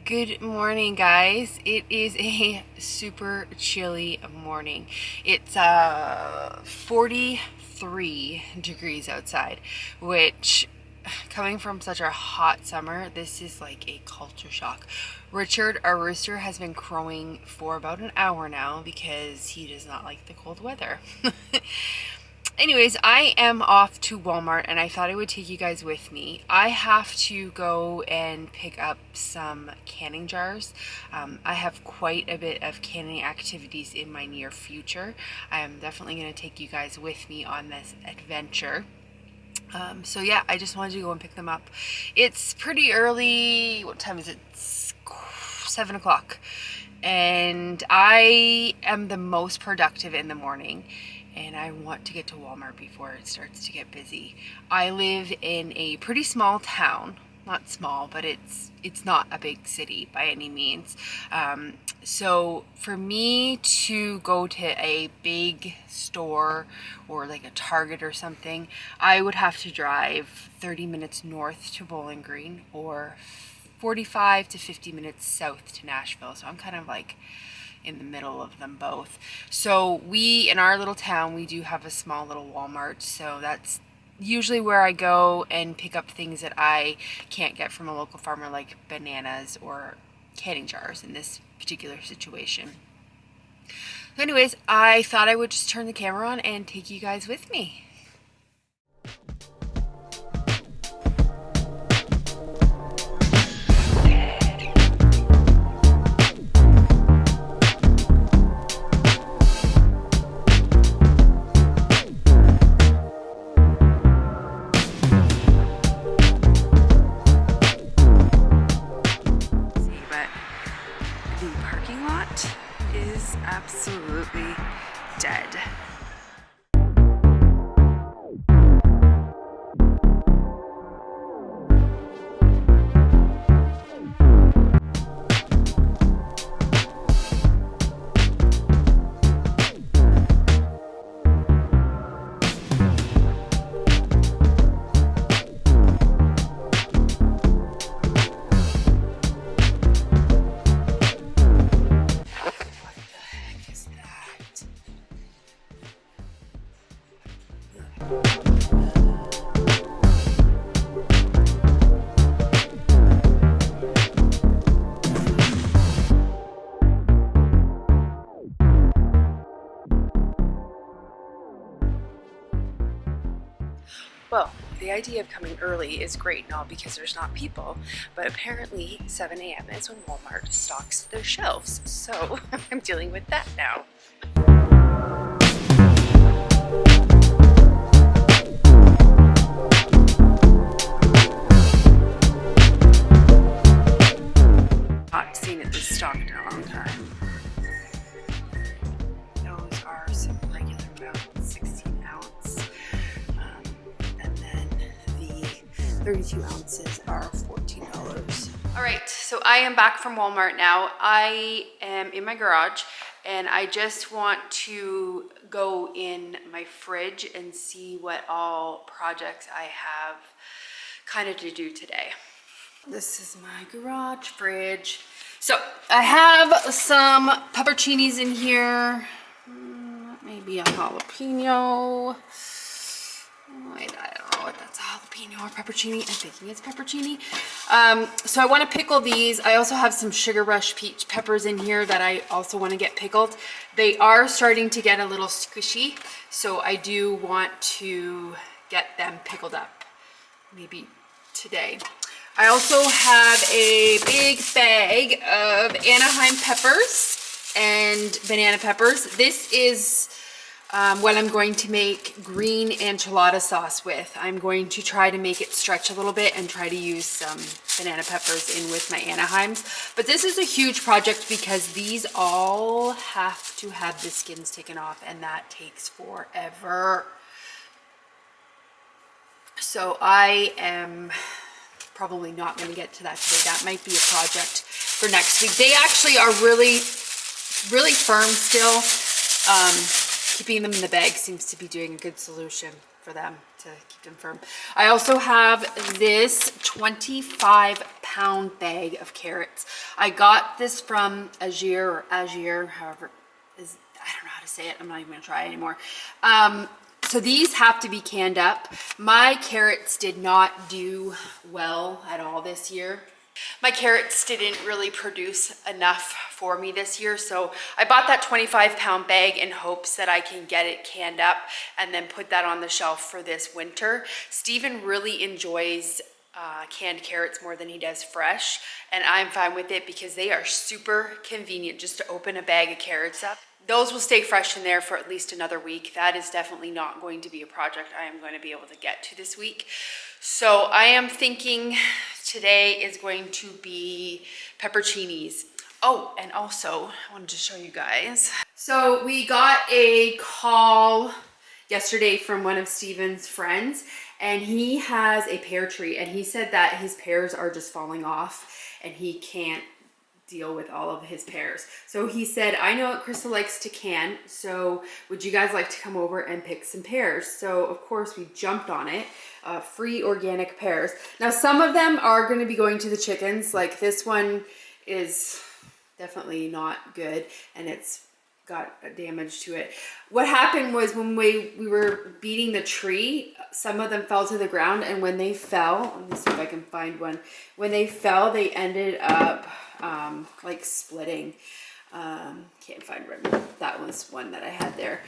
Good morning, guys. It is a super chilly morning. It's 43 degrees outside, which, coming from such a hot summer, this is like a culture shock. Richard, our rooster, has been crowing for about an hour now because he does not like the cold weather. Anyways, I am off to Walmart and I thought I would take you guys with me. I have to go and pick up some canning jars. I have quite a bit of canning activities in my near future. I am definitely going to take you guys with me on this adventure. So yeah, I just wanted to go and pick them up. It's pretty early. What time is it? It's 7 o'clock. And I am the most productive in the morning. And I want to get to Walmart before it starts to get busy. I live in a pretty small town. Not small, but it's not a big city by any means. So for me to go to a big store or like a Target or something, I would have to drive 30 minutes north to Bowling Green or 45 to 50 minutes south to Nashville. So I'm kind of like in the middle of them both. So we, in our little town, we do have a small little Walmart. So that's usually where I go and pick up things that I can't get from a local farmer, like bananas or canning jars in this particular situation. So anyways, I thought I would just turn the camera on and take you guys with me. Absolutely dead. Well, the idea of coming early is great and all because there's not people, but apparently 7 a.m. is when Walmart stocks their shelves, so I'm dealing with that now. Not seen it this stocked in a long time. Those are some regular amounts, 16 ounce. 32 ounces are $14. All right, so I am back from Walmart now. I am in my garage and I just want to go in my fridge and see what all projects I have kind of to do today. This is my garage fridge. So I have some pepperoncinis in here. Maybe a jalapeno. I don't know what that's, a jalapeno or pepperoni. I'm thinking it's pepperoni. So I want to pickle these. I also have some Sugar Rush peach peppers in here that I also want to get pickled. They are starting to get a little squishy, so I do want to get them pickled up maybe today. I also have a big bag of Anaheim peppers and banana peppers. This is what I'm going to make green enchilada sauce with. I'm going to try to make it stretch a little bit and try to use some banana peppers in with my Anaheims. But this is a huge project because these all have to have the skins taken off and that takes forever. So I am probably not going to get to that today. That might be a project for next week. They actually are really, really firm still. Keeping them in the bag seems to be doing a good solution for them to to keep them firm. I also have this 25-pound bag of carrots. I got this from Azure, however, I don't know how to say it. I'm not even gonna try anymore. So these have to be canned up. My carrots did not do well at all this year. My carrots didn't really produce enough for me this year, so I bought that 25-pound bag in hopes that I can get it canned up and then put that on the shelf for this winter. Steven really enjoys canned carrots more than he does fresh, and I'm fine with it because they are super convenient just to open a bag of carrots up. Those will stay fresh in there for at least another week. That is definitely not going to be a project I am going to be able to get to this week. So I am thinking today is going to be pepperoncinis. Oh, and also I wanted to show you guys. So we got a call yesterday from one of Steven's friends, and he has a pear tree, and he said that his pears are just falling off and he can't deal with all of his pears. So he said, I know what Krista likes to can, so would you guys like to come over and pick some pears? So of course we jumped on it. Free organic pears. Now some of them are going to be going to the chickens. Like this one is definitely not good and it's got damage to it. What happened was when we were beating the tree, some of them fell to the ground, and when they fell, let me see if I can find one. When they fell, they ended up like splitting. Can't find one. That was one that I had there.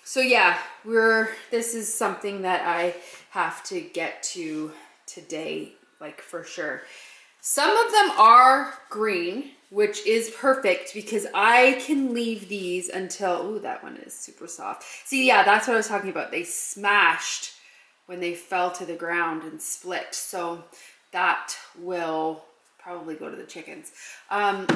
So yeah, this is something that I have to get to today, like for sure. Some of them are green, which is perfect because I can leave these until, ooh, that one is super soft. See, yeah, that's what I was talking about. They smashed when they fell to the ground and split. So that will probably go to the chickens.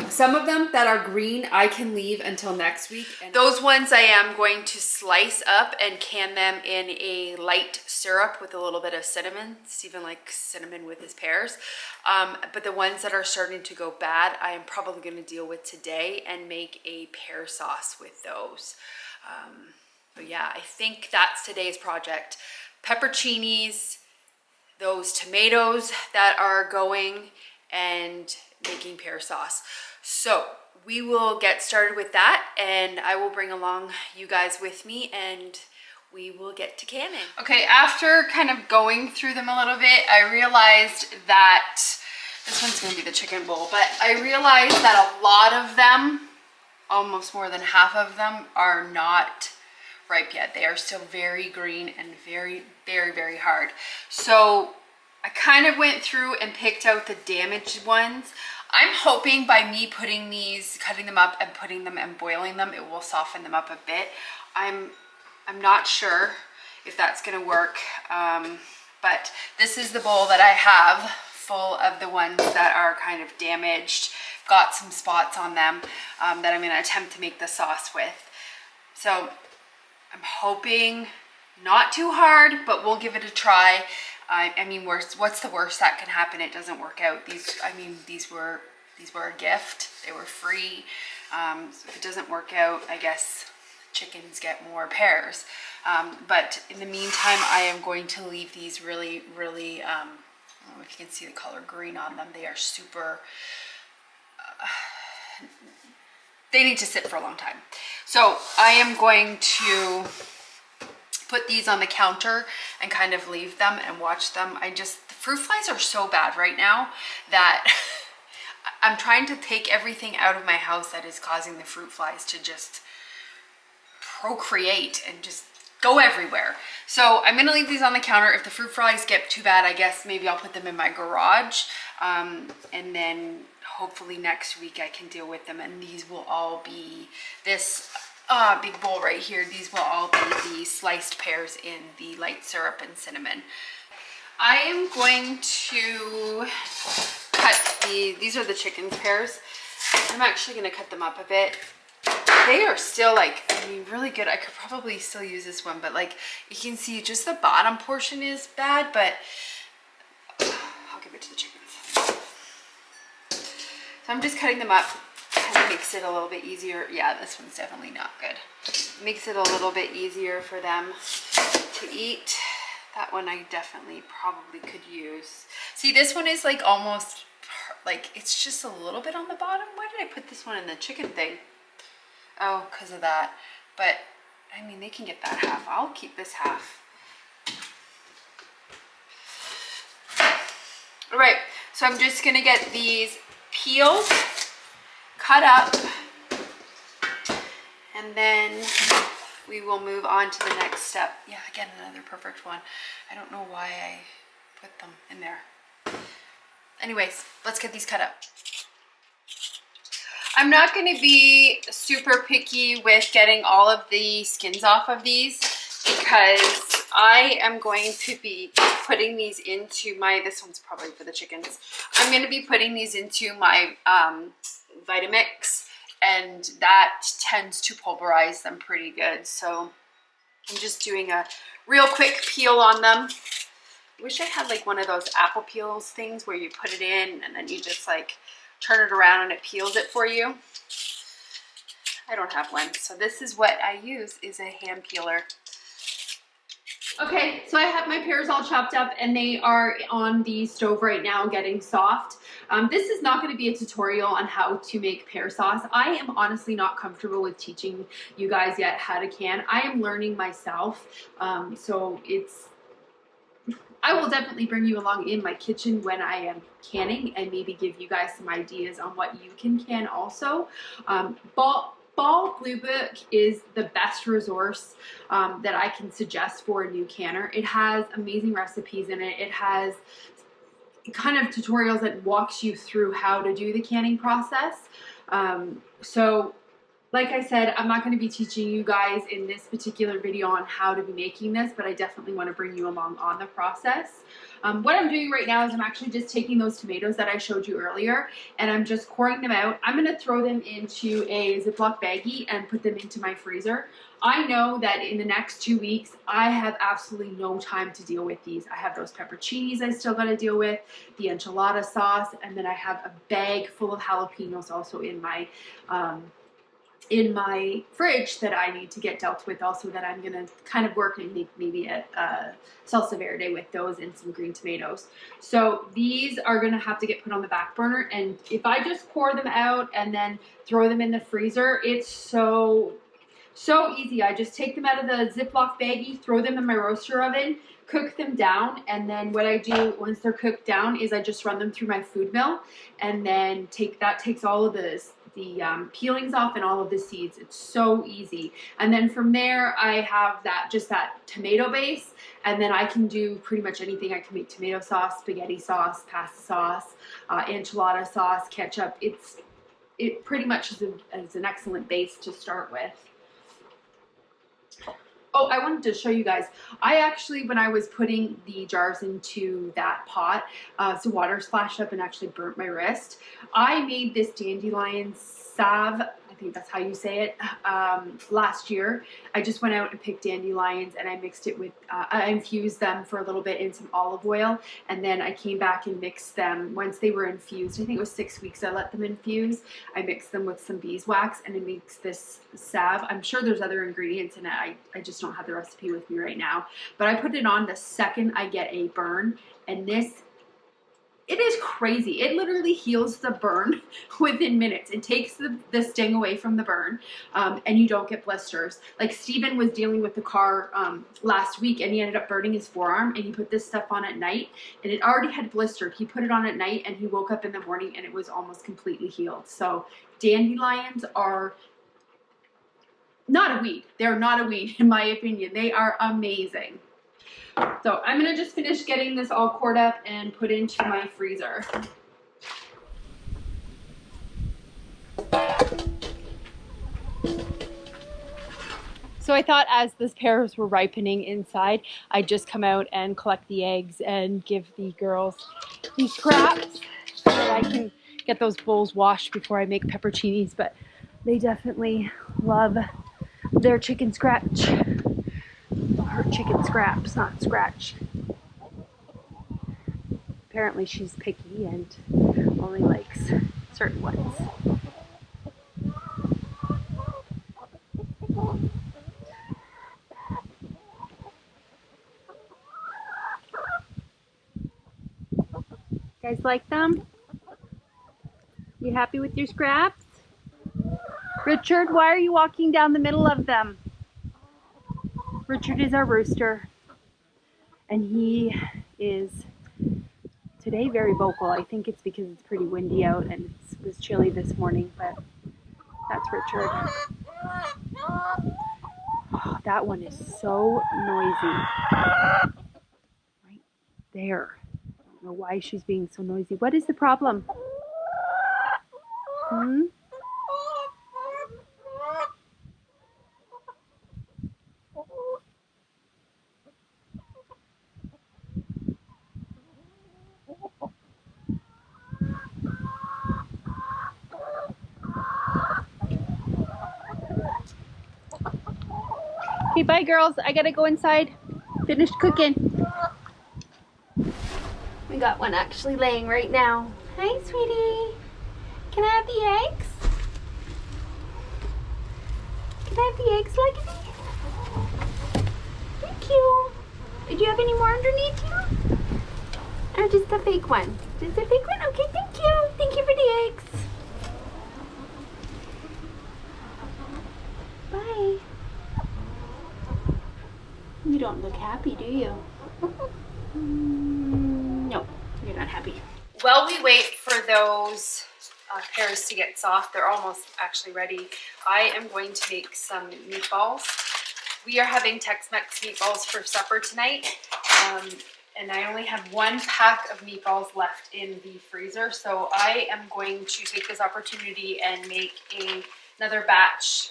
Some of them that are green, I can leave until next week. And those ones I am going to slice up and can them in a light syrup with a little bit of cinnamon. Steven likes cinnamon with his pears. But the ones that are starting to go bad, I am probably going to deal with today and make a pear sauce with those. But yeah, I think that's today's project. Pepperoncinis, those tomatoes that are going, and making pear sauce. So we will get started with that, and I will bring along you guys with me and we will get to canning. Okay, after kind of going through them a little bit, I realized that this one's gonna be the chicken bowl, but I realized that a lot of them, almost more than half of them, are not ripe yet. They are still very green and very, very, very hard. So I kind of went through and picked out the damaged ones. I'm hoping by me putting these, cutting them up and putting them and boiling them, it will soften them up a bit. I'm not sure if that's gonna work, but this is the bowl that I have full of the ones that are kind of damaged, got some spots on them that I'm gonna attempt to make the sauce with. So I'm hoping not too hard, but we'll give it a try. I mean, what's the worst that can happen? It doesn't work out. These were a gift. They were free. So if it doesn't work out, I guess chickens get more pears. But in the meantime, I am going to leave these really, really, I don't know if you can see the color green on them. They are super, they need to sit for a long time. So I am going to put these on the counter and kind of leave them and watch them. The fruit flies are so bad right now that I'm trying to take everything out of my house that is causing the fruit flies to just procreate and just go everywhere. So I'm gonna leave these on the counter. If the fruit flies get too bad, I guess maybe I'll put them in my garage. And then hopefully next week I can deal with them. And these will all be this big bowl right here. These will all be the sliced pears in the light syrup and cinnamon. I am going to cut these are the chicken's pears. I'm actually going to cut them up a bit. They are still like, I mean, really good. I could probably still use this one, but like you can see just the bottom portion is bad, but I'll give it to the chickens. So I'm just cutting them up. Kind of makes it a little bit easier. Yeah, this one's definitely not good. Makes it a little bit easier for them to eat. That one I definitely probably could use. See, this one is like almost, like it's just a little bit on the bottom. Why did I put this one in the chicken thing? Oh, because of that. But, I mean, they can get that half. I'll keep this half. All right, so I'm just gonna get these peeled, cut up, and then we will move on to the next step. Yeah, again, another perfect one. I don't know why I put them in there. Anyways, let's get these cut up. I'm not going to be super picky with getting all of the skins off of these because I am going to be putting these into my, this one's probably for the chickens. I'm going to be putting these into my Vitamix, and that tends to pulverize them pretty good. So I'm just doing a real quick peel on them. I wish I had like one of those apple peels things where you put it in and then you just like turn it around and it peels it for you. I don't have one, so this is what I use, is a hand peeler. Okay, so I have my pears all chopped up and they are on the stove right now getting soft. This is not going to be a tutorial on how to make pear sauce. I am honestly not comfortable with teaching you guys yet how to can. I am learning myself, so I will definitely bring you along in my kitchen when I am canning and maybe give you guys some ideas on what you can also. Ball Blue Book is the best resource that I can suggest for a new canner. It has amazing recipes in it. It has kind of tutorials that walks you through how to do the canning process. So like I said, I'm not going to be teaching you guys in this particular video on how to be making this, but I definitely want to bring you along on the process. What I'm doing right now is I'm actually just taking those tomatoes that I showed you earlier and I'm just coring them out. I'm going to throw them into a Ziploc baggie and put them into my freezer. I know that in the next 2 weeks, I have absolutely no time to deal with these. I have those pepperoncinis I still got to deal with, the enchilada sauce, and then I have a bag full of jalapenos also in my fridge that I need to get dealt with also, that I'm going to kind of work and make maybe a salsa verde with those and some green tomatoes. So these are going to have to get put on the back burner, and if I just pour them out and then throw them in the freezer, it's so easy. I just take them out of the Ziploc baggie, throw them in my roaster oven, cook them down, and then what I do once they're cooked down is I just run them through my food mill, and then takes all of the peelings off and all of the seeds. It's so easy. And then from there I have just that tomato base, and then I can do pretty much anything. I can make tomato sauce, spaghetti sauce, pasta sauce, enchilada sauce, ketchup. It pretty much is an excellent base to start with. Oh, I wanted to show you guys. I actually, when I was putting the jars into that pot, some water splashed up and actually burnt my wrist. I made this dandelion salve, I think that's how you say it, last year. I just went out and picked dandelions and I mixed it with, I infused them for a little bit in some olive oil, and then I came back and mixed them once they were infused. I think it was 6 weeks I let them infuse. I mixed them with some beeswax and it makes this salve. I'm sure there's other ingredients in it. I just don't have the recipe with me right now. But I put it on the second I get a burn, and it is crazy. It literally heals the burn within minutes. It takes the sting away from the burn, and you don't get blisters. Like Steven was dealing with the car last week, and he ended up burning his forearm, and he put this stuff on at night, and it already had blistered. He put it on at night, and he woke up in the morning, and it was almost completely healed. So dandelions are not a weed. They're not a weed, in my opinion. They are amazing. So I'm going to just finish getting this all cored up and put into my freezer. So I thought as the pears were ripening inside, I'd just come out and collect the eggs and give the girls these scraps so that I can get those bowls washed before I make pepperoncinis. But they definitely love their chicken scratch. Her chicken scraps, not scratch. Apparently she's picky and only likes certain ones. You guys like them? You happy with your scraps? Richard, why are you walking down the middle of them? Richard is our rooster, and he is today very vocal. I think it's because it's pretty windy out and it was chilly this morning, but that's Richard. Oh, that one is so noisy. Right there. I don't know why she's being so noisy. What is the problem? Hmm? Okay, bye girls. I gotta go inside. Finished cooking. We got one actually laying right now. Hi, sweetie. Can I have the eggs? Can I have the eggs, Legacy? Thank you. Did you have any more underneath you? Or just a fake one? Just a fake one? Okay, thank you. Thank you for the eggs. Bye. You don't look happy, do you? No, you're not happy. While we wait for those pears to get soft, they're almost actually ready. I am going to make some meatballs. We are having Tex-Mex meatballs for supper tonight, and I only have 1 pack of meatballs left in the freezer, so I am going to take this opportunity and make another batch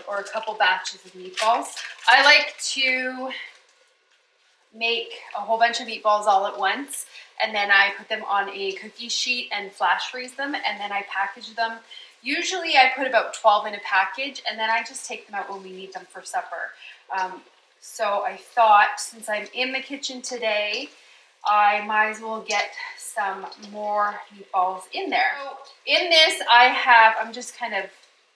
or a couple batches of meatballs. I like to make a whole bunch of meatballs all at once, and then I put them on a cookie sheet and flash freeze them, and then I package them. Usually I put about 12 in a package, and then I just take them out when we need them for supper. So I thought, since I'm in the kitchen today, I might as well get some more meatballs in there. So in this I'm just kind of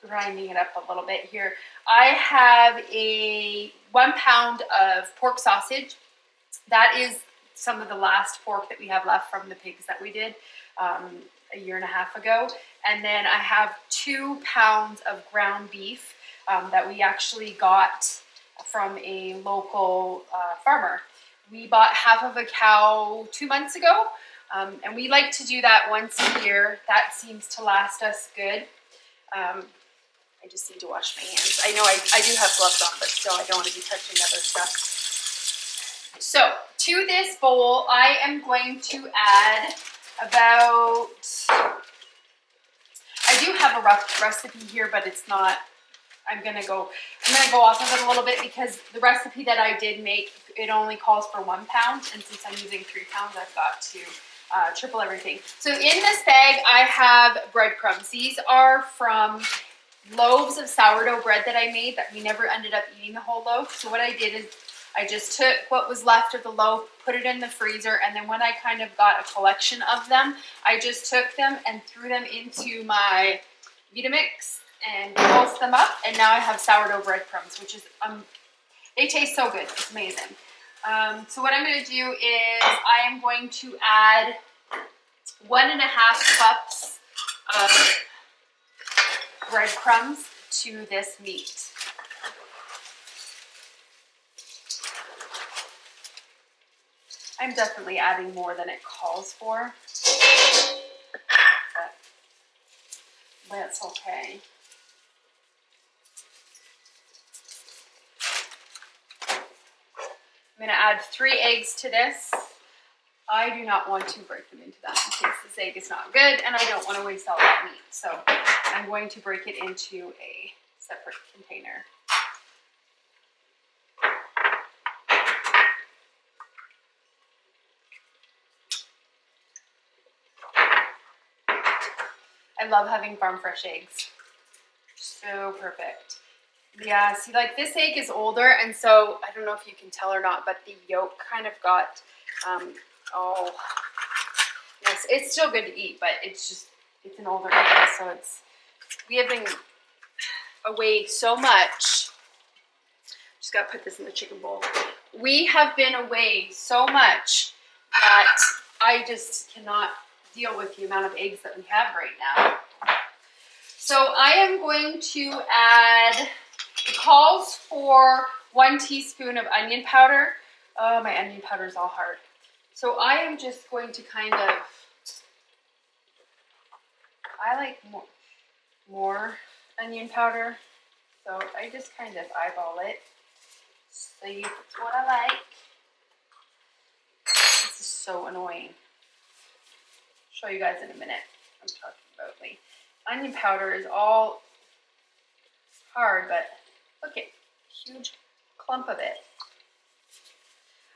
grinding it up a little bit here. I have a 1 pound of pork sausage. That is some of the last pork that we have left from the pigs that we did a year and a half ago. And then I have 2 pounds of ground beef that we actually got from a local farmer. We bought half of a cow 2 months ago, and we like to do that once a year. That seems to last us good. I just need to wash my hands. I know I do have gloves on, but still I don't want to be touching other stuff. So to this bowl, I am going to add about, I do have a rough recipe here, but it's not, I'm gonna go off of it a little bit because the recipe that I did make, it only calls for 1 pound, and since I'm using 3 pounds, I've got to triple everything. So in this bag, I have breadcrumbs. These are from loaves of sourdough bread that I made that we never ended up eating the whole loaf. So what I did is I just took what was left of the loaf, put it in the freezer, and then when I kind of got a collection of them, I just took them and threw them into my Vitamix and pulsed them up, and now I have sourdough breadcrumbs, which is, they taste so good. It's amazing. So what I'm going to do is I am going to add 1.5 cups of breadcrumbs to this meat. I'm definitely adding more than it calls for, but that's okay. I'm going to add 3 eggs to this. I do not want to break them into that in case this egg is not good, and I don't want to waste all that meat. So I'm going to break it into a separate container. I love having farm fresh eggs. So perfect. Yeah, see, like this egg is older, and so I don't know if you can tell or not, but the yolk kind of got, oh, yes, it's still good to eat, but it's an older egg, so we have been away so much. Just gotta put this in the chicken bowl. We have been away so much that I just cannot deal with the amount of eggs that we have right now. So I am going to add, it calls for 1 teaspoon of onion powder. Oh, my onion powder is all hard. So I am just going to kind of, I like more onion powder. So I just kind of eyeball it. See if it's what I like. This is so annoying. I'll show you guys in a minute. I'm talking about my onion powder is all hard, but look at huge clump of it.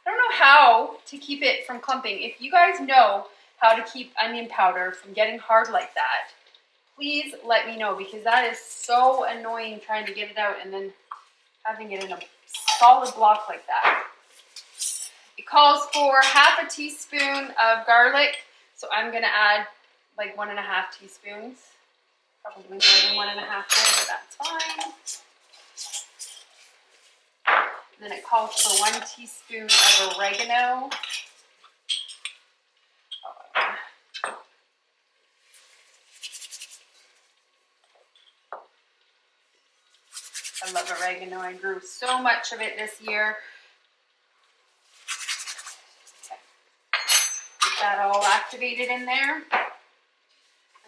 I don't know how to keep it from clumping. If you guys know how to keep onion powder from getting hard like that, please let me know, because that is so annoying trying to get it out and then having it in a solid block like that. It calls for half a teaspoon of garlic, so I'm going to add like 1.5 teaspoons. Probably more than 1.5 there, but that's fine. And then it calls for 1 teaspoon of oregano. I love oregano. I grew so much of it this year. Okay. Get that all activated in there.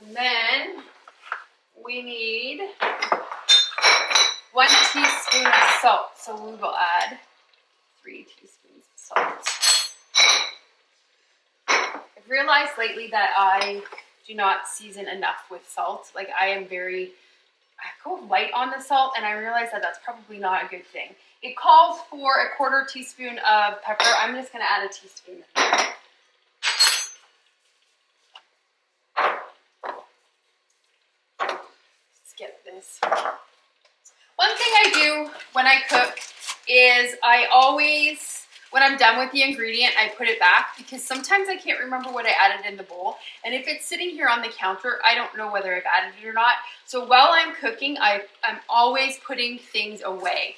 And then we need 1 teaspoon of salt. So we will add 3 teaspoons of salt. I've realized lately that I do not season enough with salt. Like I go light on the salt, and I realize that that's probably not a good thing. It calls for a 1/4 teaspoon of pepper. I'm just going to add a teaspoon. Skip this. One thing I do when I cook is I always, when I'm done with the ingredient, I put it back, because sometimes I can't remember what I added in the bowl. And if it's sitting here on the counter, I don't know whether I've added it or not. So while I'm cooking, I'm always putting things away.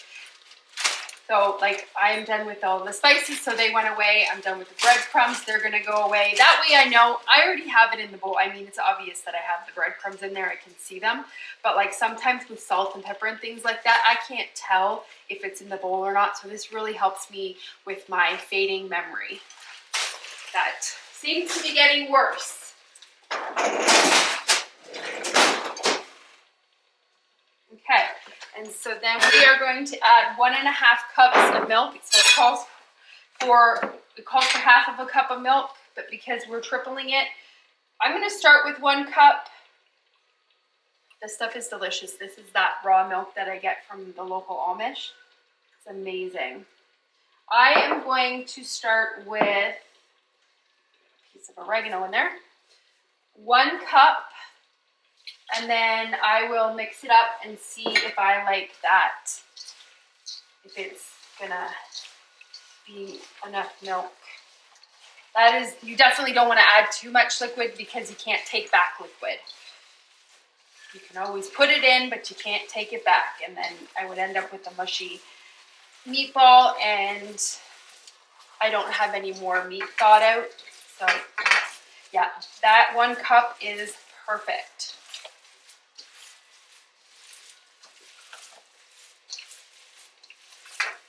So like I'm done with all the spices, so they went away. I'm done with the breadcrumbs, they're gonna go away. That way I know I already have it in the bowl. I mean, it's obvious that I have the breadcrumbs in there, I can see them. But like sometimes with salt and pepper and things like that, I can't tell if it's in the bowl or not. So this really helps me with my fading memory. That seems to be getting worse. Okay. And so then we are going to add 1.5 cups of milk. So it calls for half of a cup of milk, but because we're tripling it, I'm going to start with 1 cup. This stuff is delicious. This is that raw milk that I get from the local Amish. It's amazing. I am going to start with a piece of oregano in there. 1 cup. And then I will mix it up and see if I like that, if it's gonna be enough milk. That is, you definitely don't want to add too much liquid, because you can't take back liquid. You can always put it in, but you can't take it back. And then I would end up with a mushy meatball, and I don't have any more meat thawed out. So yeah, that 1 cup is perfect.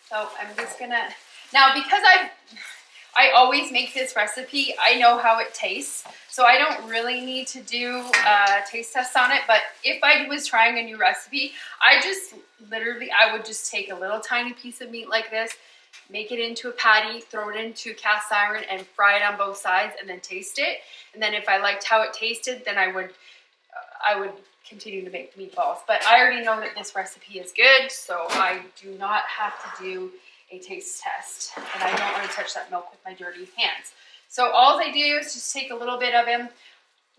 So I'm just gonna, now because I always make this recipe, I know how it tastes. So I don't really need to do a taste test on it. But if I was trying a new recipe, I would just take a little tiny piece of meat like this, make it into a patty, throw it into a cast iron and fry it on both sides, and then taste it. And then if I liked how it tasted, then I would continue to make meatballs. But I already know that this recipe is good, so I do not have to do a taste test. And I don't want to touch that milk with my dirty hands. So all I do is just take a little bit of them.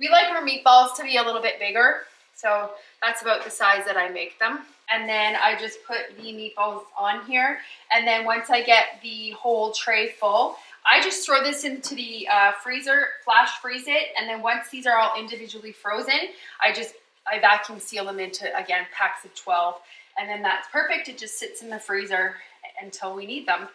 We like our meatballs to be a little bit bigger, so that's about the size that I make them. And then I just put the meatballs on here. And then once I get the whole tray full, I just throw this into the freezer, flash freeze it. And then once these are all individually frozen, I vacuum seal them into, again, packs of 12. And then that's perfect. It just sits in the freezer until we need them.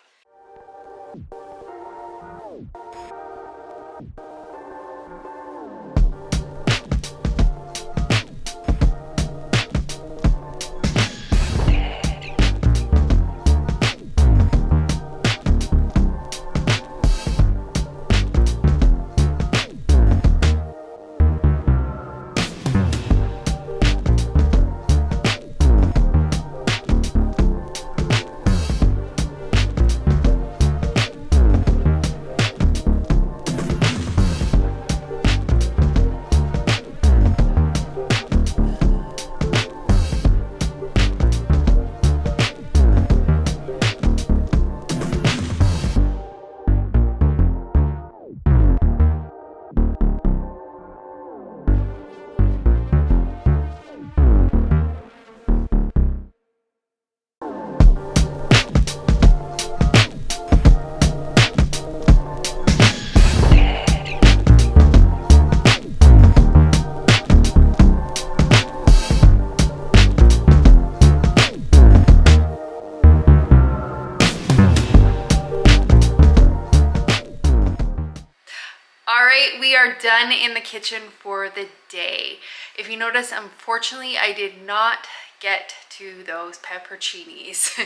done in the kitchen for the day. If you notice, unfortunately, I did not get to those pepperoncinis.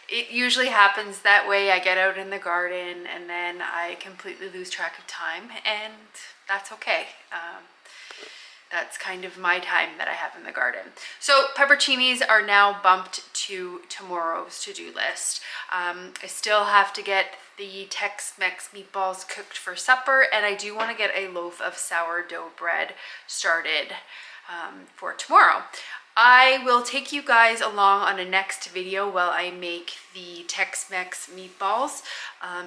It usually happens that way. I get out in the garden and then I completely lose track of time, and that's okay. That's kind of my time that I have in the garden. So pepperoncinis are now bumped to tomorrow's to-do list. I still have to get the Tex-Mex meatballs cooked for supper, and I do want to get a loaf of sourdough bread started for tomorrow. I will take you guys along on a next video while I make the Tex-Mex meatballs.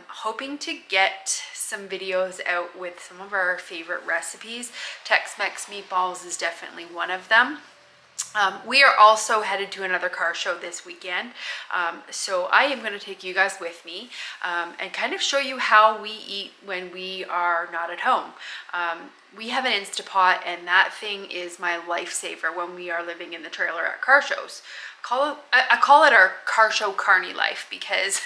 Hoping to get some videos out with some of our favorite recipes. Tex-Mex meatballs is definitely one of them. We are also headed to another car show this weekend, so I am going to take you guys with me and kind of show you how we eat when we are not at home. We have an Instapot, and that thing is my lifesaver when we are living in the trailer at car shows. I call it our car show carny life, because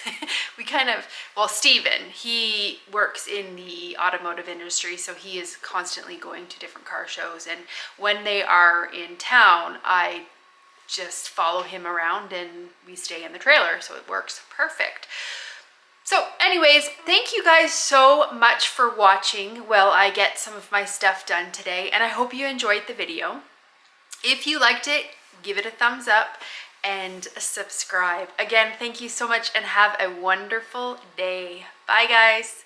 we kind of, well, Steven, he works in the automotive industry, so he is constantly going to different car shows, and when they are in town, I just follow him around and we stay in the trailer, so it works perfect. So anyways, thank you guys so much for watching while I get some of my stuff done today, and I hope you enjoyed the video. If you liked it, give it a thumbs up and subscribe. Again, thank you so much and have a wonderful day. Bye guys.